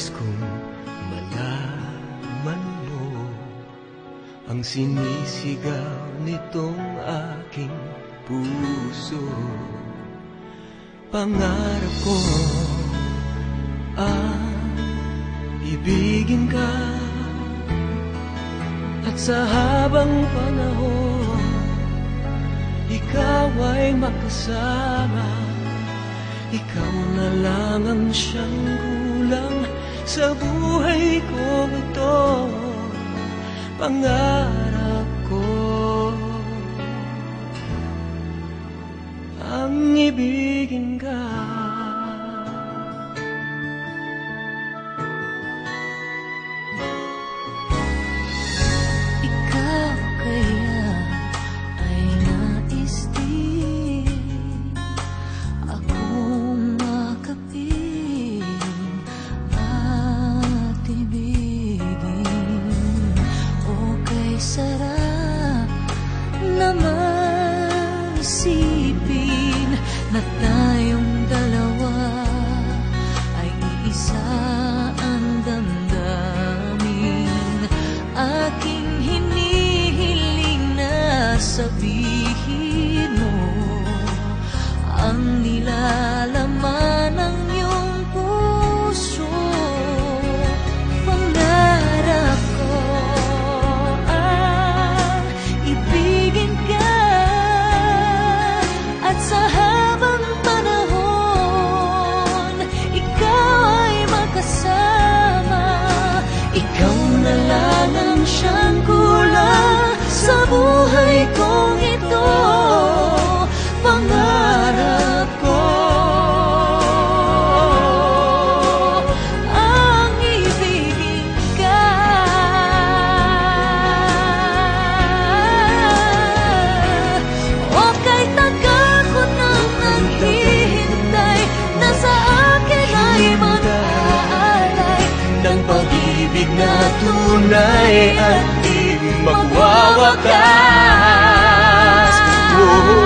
Nais kong malaman mo ang sinisigaw nitong aking puso. Pangarap ko ang ibigin ka, at sa habang panahon ikaw ay makasama. Ikaw na lang ang siyang kulang sa buhay ko ito. Pangarap ko ang ibigin ka. Ikaw kaya ay nais din akong makapiling at ibigin. O kay sarap naman isipin na tayong dalawa ay iisa ang damdamin. Aking hinihiling na sabihin mo ang nilalaman ng iyong puso. Pangarap ko ang ibigin ka, at sa habang panahon ikaw ay makasama. Ikaw na lang ang siyang kulang sa buhay kong ito. Pangarap ko ang ibigin ka. O kay tagal ko nang naghihintay na sa akin ay mag-aalay ng pag-ibig na tunay at di magwawakas. Oh,